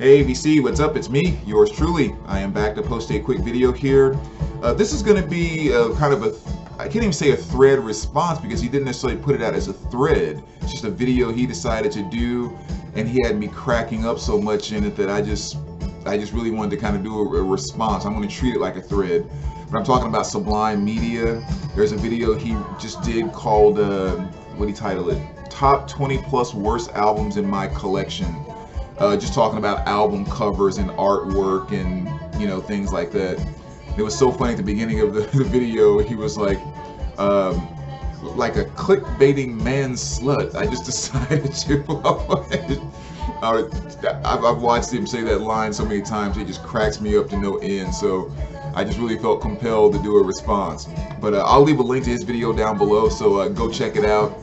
Hey VC, what's up? It's me, yours truly. I am back to post a quick video here. This is going to be kind of I can't even say a thread response because he didn't necessarily put it out as a thread. It's just a video he decided to do, and he had me cracking up so much in it that I just really wanted to kind of do a response. I'm going to treat it like a thread. But I'm talking about Sublime Media. There's a video he just did called, what he titled it? Top 20 plus worst albums in my collection. Just talking about album covers and artwork and things like that. It was so funny at the beginning of the video. He was like a clickbaiting man slut. I just decided to. I've watched him say that line so many times. It just cracks me up to no end. So I just really felt compelled to do a response. But I'll leave a link to his video down below. So go check it out.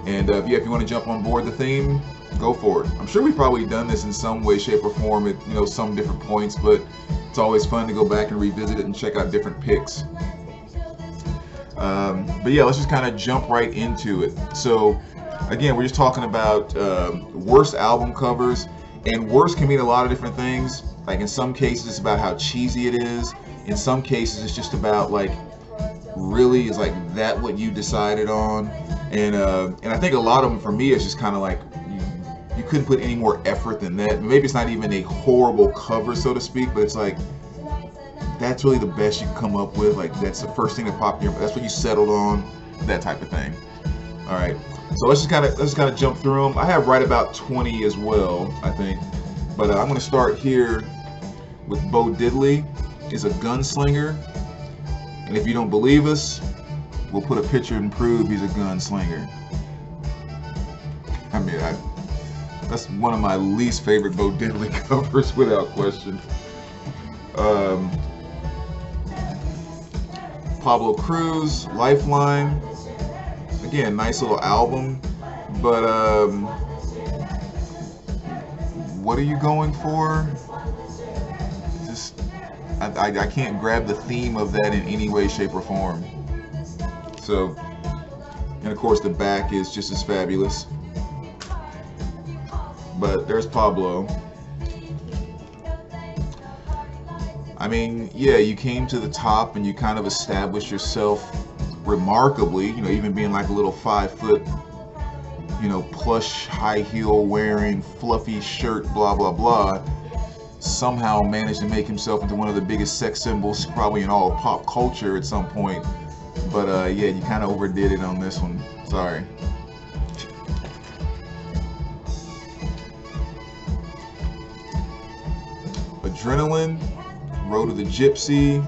And yeah, if you want to jump on board the theme, go for it. I'm sure we've probably done this in some way, shape, or form at some different points, but it's always fun to go back and revisit it and check out different picks. But yeah, let's just kind of jump right into it. So again, we're just talking about worst album covers, and worst can mean a lot of different things. Like in some cases, it's about how cheesy it is. In some cases, it's just about like, really, is like that what you decided on? And I think a lot of them for me is just kind of like you couldn't put any more effort than that. Maybe it's not even a horrible cover, so to speak, but it's like that's really the best you can come up with. Like that's the first thing that popped in your, that's what you settled on, that type of thing. All right, so let's just kind of jump through them. I have right about 20 as well, I think, but I'm going to start here with Bo Diddley is a gunslinger, and if you don't believe us, we'll put a picture and prove he's a gunslinger. I mean, that's one of my least favorite Bo Diddley covers, without question. Pablo Cruz, Lifeline. Again, nice little album, but what are you going for? Just, I can't grab the theme of that in any way, shape, or form. So, and of course the back is just as fabulous. But there's Pablo. I mean, yeah, you came to the top and you kind of established yourself remarkably, even being like a little 5-foot, plush, high heel wearing, fluffy shirt, blah, blah, blah. Somehow managed to make himself into one of the biggest sex symbols probably in all of pop culture at some point. But yeah, you kind of overdid it on this one. Sorry. Adrenaline, Road to the Gypsy.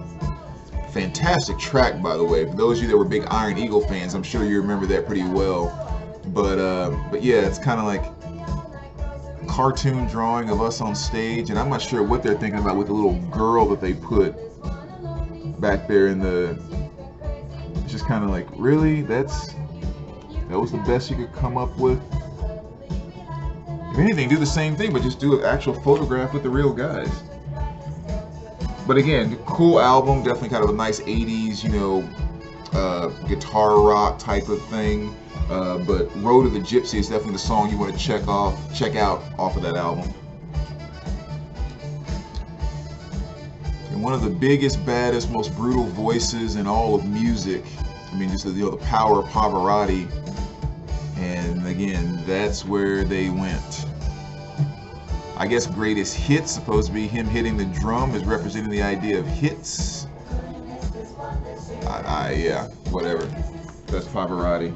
Fantastic track, by the way. For those of you that were big Iron Eagle fans, I'm sure you remember that pretty well. But yeah, it's kind of like cartoon drawing of us on stage, and I'm not sure what they're thinking about with the little girl that they put back there in the. It's just kind of like, really? That was the best you could come up with? If anything, do the same thing, but just do an actual photograph with the real guys. But again, cool album, definitely kind of a nice 80s, guitar rock type of thing. But Road to the Gypsy is definitely the song you want to check out off of that album. And one of the biggest, baddest, most brutal voices in all of music. I mean, just the power of Pavarotti. And again, that's where they went. I guess greatest hits, supposed to be him hitting the drum, is representing the idea of hits. Yeah, whatever. That's Pavarotti.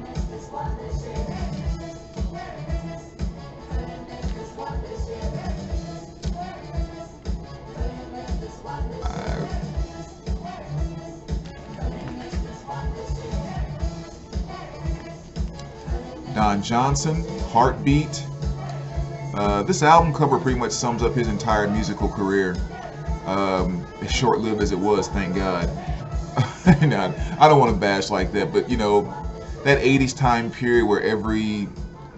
Don Johnson, Heartbeat. This album cover pretty much sums up his entire musical career. As short-lived as it was, thank God. I don't want to bash like that, but that 80s time period where every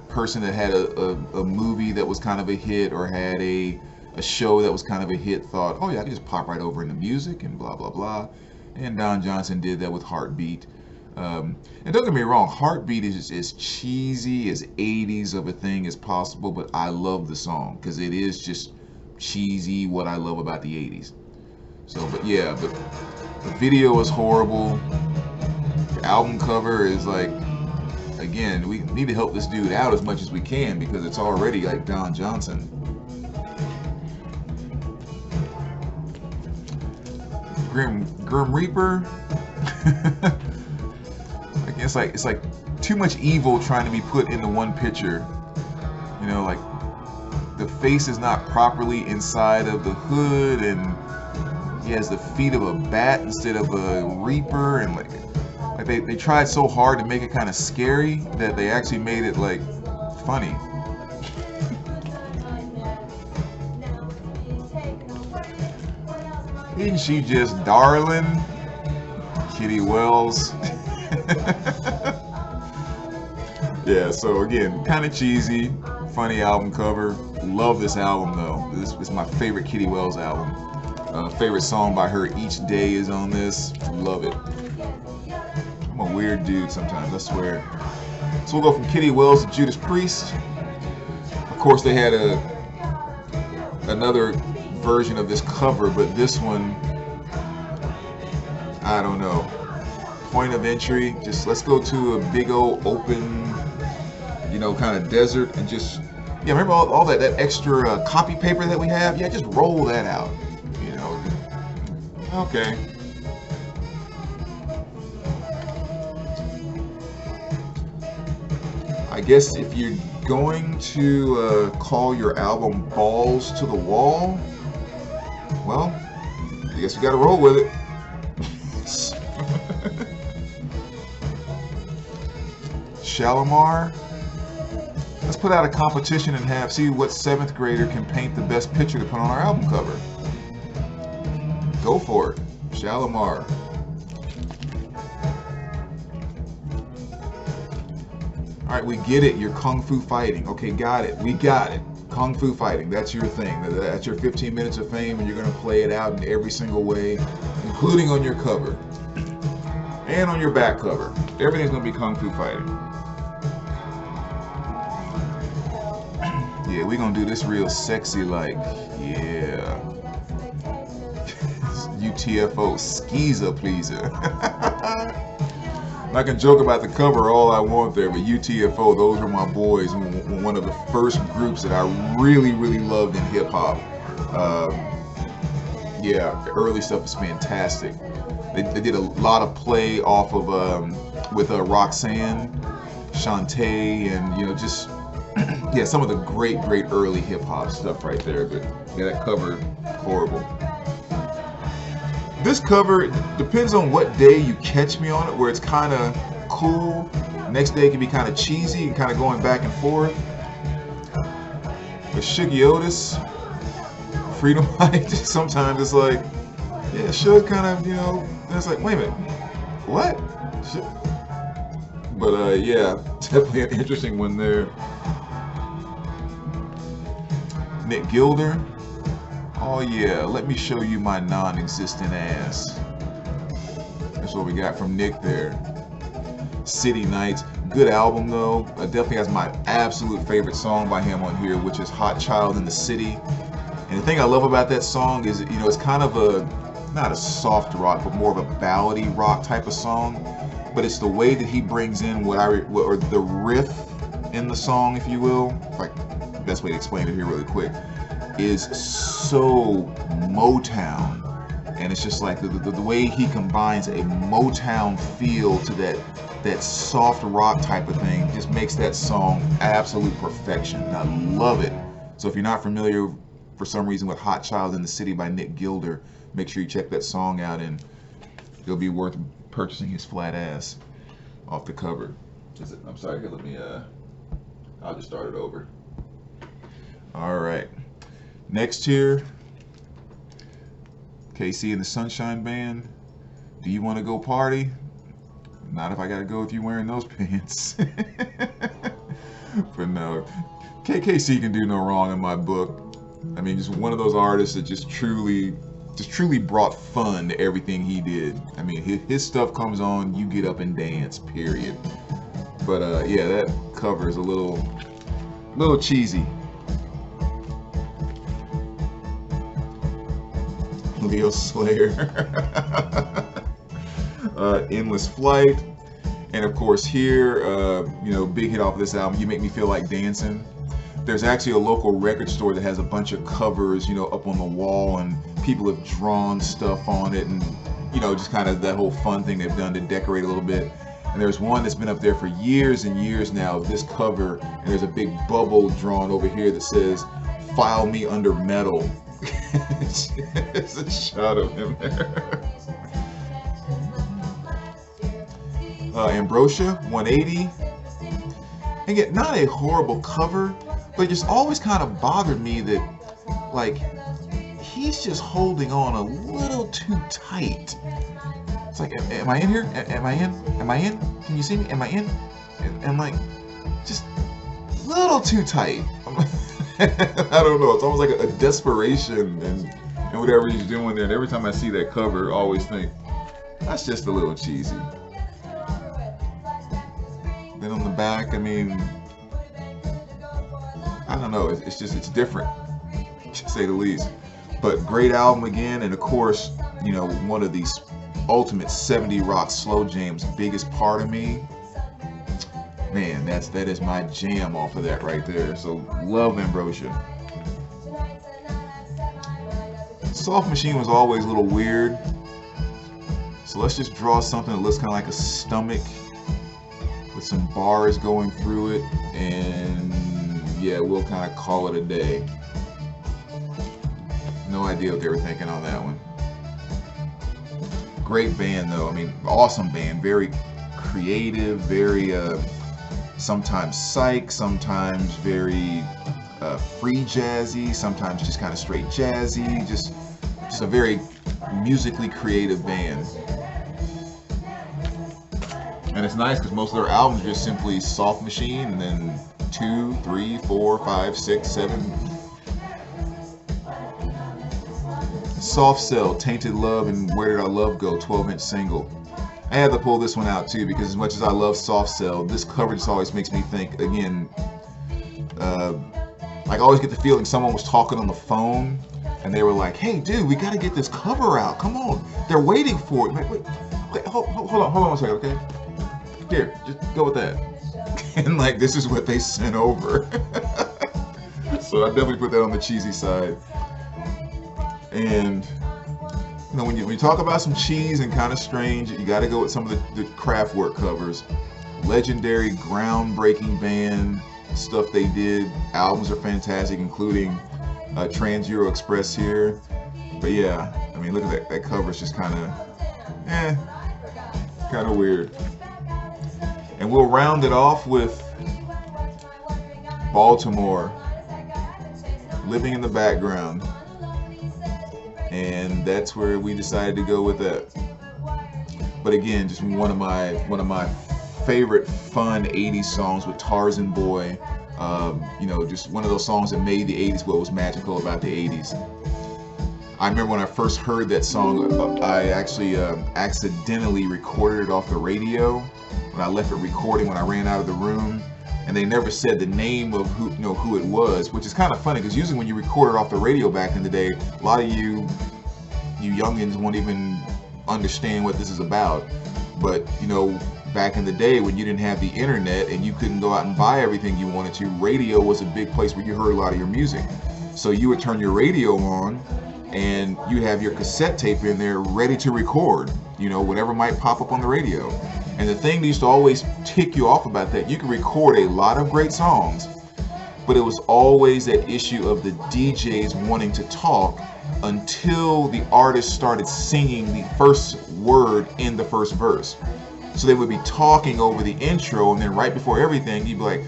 person that had a movie that was kind of a hit or had a show that was kind of a hit thought, oh yeah, I can just pop right over into music and blah, blah, blah. And Don Johnson did that with Heartbeat. And don't get me wrong, Heartbeat is as cheesy as 80s of a thing as possible, but I love the song because it is just cheesy, what I love about the 80s. So, but yeah, but the video is horrible. The album cover is like, again, we need to help this dude out as much as we can because it's already like Don Johnson. Grim Reaper. Like it's like too much evil trying to be put into one picture. You know, like the face is not properly inside of the hood, and he has the feet of a bat instead of a reaper, and like they tried so hard to make it kind of scary that they actually made it like funny. Isn't she just darling? Kitty Wells. Yeah, so again, kind of cheesy, funny album cover. Love this album though. This is my favorite Kitty Wells album. Favorite song by her, Each Day, is on this. Love it. I'm a weird dude sometimes, I swear. So we'll go from Kitty Wells to Judas Priest. Of course, they had another version of this cover, but this one, I don't know. Point of entry, just let's go to a big old open, you know, kind of desert, and just, yeah, remember all that extra copy paper that we have? Yeah, just roll that out, you know. Okay. I guess if you're going to call your album Balls to the Wall, well, I guess we gotta roll with it. Shalimar. Let's put out a competition and see what 7th grader can paint the best picture to put on our album cover. Go for it. Shalimar. Alright, we get it. You're Kung Fu fighting. Okay, got it. We got it. Kung Fu fighting. That's your thing. That's your 15 minutes of fame, and you're going to play it out in every single way, including on your cover. And on your back cover. Everything's going to be Kung Fu fighting. Yeah, we're going to do this real sexy like, yeah. UTFO, skeezer pleaser. I can joke about the cover all I want there, but UTFO, those are my boys. One of the first groups that I really, really loved in hip hop. Yeah, the early stuff is fantastic. They did a lot of play off of with Roxanne, Shantae, and you know, just yeah, some of the great early hip hop stuff right there. But yeah, that cover, horrible. This cover depends on what day you catch me on it, where it's kind of cool. Next day it can be kind of cheesy and kind of going back and forth. With Shuggy Otis, Freedom Light, sometimes it's like, yeah, Suge kind of, you know, it's like, wait a minute, what? But yeah, definitely an interesting one there. Nick Gilder. Oh yeah, let me show you my non-existent ass. That's what we got from Nick there. City Nights, good album though. Definitely has my absolute favorite song by him on here, which is Hot Child in the City. And the thing I love about that song is, you know, it's kind of not a soft rock, but more of a ballady rock type of song. But it's the way that he brings in or the riff in the song, if you will. Like, best way to explain it here really quick, is so Motown, and it's just like the way he combines a Motown feel to that soft rock type of thing just makes that song absolute perfection. And I love it. So if you're not familiar for some reason with Hot Child in the City by Nick Gilder, make sure you check that song out, and it'll be worth purchasing his flat ass off the cover. I'm sorry, here, let me I'll just start it over. All right. Next here, KC and the Sunshine Band. Do you want to go party? Not if I gotta go with you wearing those pants. But no, KC can do no wrong in my book. I mean, just one of those artists that just truly brought fun to everything he did. I mean, his stuff comes on, you get up and dance, period. But yeah, that cover is a little cheesy. Leo Slayer, Endless Flight, and of course here, big hit off of this album, You Make Me Feel Like Dancing. There's actually a local record store that has a bunch of covers, up on the wall, and people have drawn stuff on it, and just kind of that whole fun thing they've done to decorate a little bit. And there's one that's been up there for years and years now, this cover, and there's a big bubble drawn over here that says, "File me under metal." It's a shot of him there. Ambrosia 180. Again, not a horrible cover, but it just always kind of bothered me that, like, he's just holding on a little too tight. It's like, am I in here? Am I in? Am I in? Can you see me? Am I in? And like, just a little too tight. I don't know. It's almost like a desperation and whatever he's doing there. And every time I see that cover, I always think, that's just a little cheesy. Then on the back, I mean, I don't know. It's different, to say the least. But great album again. And of course, one of these ultimate 70 rock slow jams, Biggest Part of Me. Man, that is my jam off of that right there. So love Ambrosia. Soft Machine was always a little weird. So let's just draw something that looks kind of like a stomach with some bars going through it, and yeah, we'll kind of call it a day. No idea what they were thinking on that one. Great band though. I mean, awesome band. Very creative, very sometimes psych, sometimes very free jazzy, sometimes just kind of straight jazzy. Just a very musically creative band. And it's nice because most of their albums are just simply Soft Machine, and then 2, 3, 4, 5, 6, 7. Soft Cell, Tainted Love, and Where Did Our Love Go, 12-inch single. I had to pull this one out too because as much as I love Soft Cell, this cover just always makes me think, again, I always get the feeling someone was talking on the phone and they were like, "Hey dude, we gotta get this cover out, come on, they're waiting for it." Wait, hold on one second, okay? Here, just go with that. And like, this is what they sent over. So I definitely put that on the cheesy side. And when you talk about some cheese and kind of strange, you got to go with some of the Kraftwerk covers. Legendary, groundbreaking band, stuff they did. Albums are fantastic, including Trans Euro Express here. But yeah, I mean, look at that. That cover is just kind of weird. And we'll round it off with Baltimore, Living in the Background. And that's where we decided to go with that. But again, just one of my favorite fun 80s songs with Tarzan Boy. Just one of those songs that made the 80s what was magical about the 80s. I remember when I first heard that song, I actually accidentally recorded it off the radio when I left it recording when I ran out of the room. And they never said the name of who it was, which is kind of funny because usually when you record it off the radio back in the day, a lot of you youngins won't even understand what this is about. But back in the day when you didn't have the internet and you couldn't go out and buy everything you wanted to, radio was a big place where you heard a lot of your music. So you would turn your radio on and you have your cassette tape in there ready to record, whatever might pop up on the radio. And the thing that used to always tick you off about that, you could record a lot of great songs, but it was always that issue of the DJs wanting to talk until the artist started singing the first word in the first verse. So they would be talking over the intro, and then right before everything, you'd be like,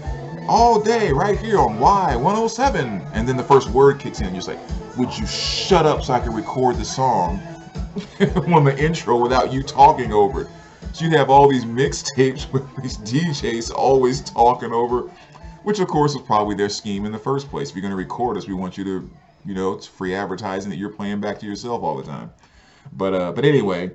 "All day, right here on Y107," and then the first word kicks in, and you're just like, "Would you shut up so I can record the song on the intro without you talking over it?" So you'd have all these mixtapes with these DJs always talking over, which of course was probably their scheme in the first place. If you're going to record us, we want you to, it's free advertising that you're playing back to yourself all the time. But anyway,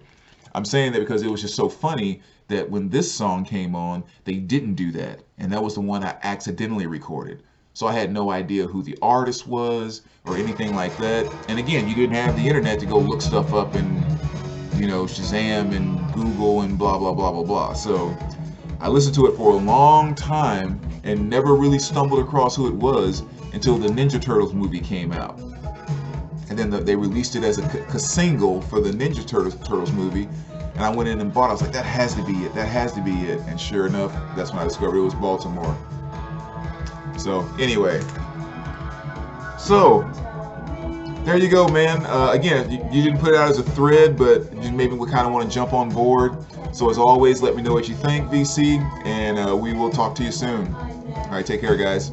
I'm saying that because it was just so funny that when this song came on, they didn't do that. And that was the one I accidentally recorded. So I had no idea who the artist was or anything like that. And again, you didn't have the internet to go look stuff up and, you know, Shazam and Google and blah, blah, blah, blah, blah. So I listened to it for a long time and never really stumbled across who it was until the Ninja Turtles movie came out. And then they released it as a single for the Ninja Turtles movie. And I went in and bought it. I was like, that has to be it. That has to be it. And sure enough, that's when I discovered it was Baltimore. So anyway, so there you go, man. Again, you didn't put it out as a thread, but you maybe we kind of want to jump on board. So as always, let me know what you think, VC, and we will talk to you soon. All right, take care, guys.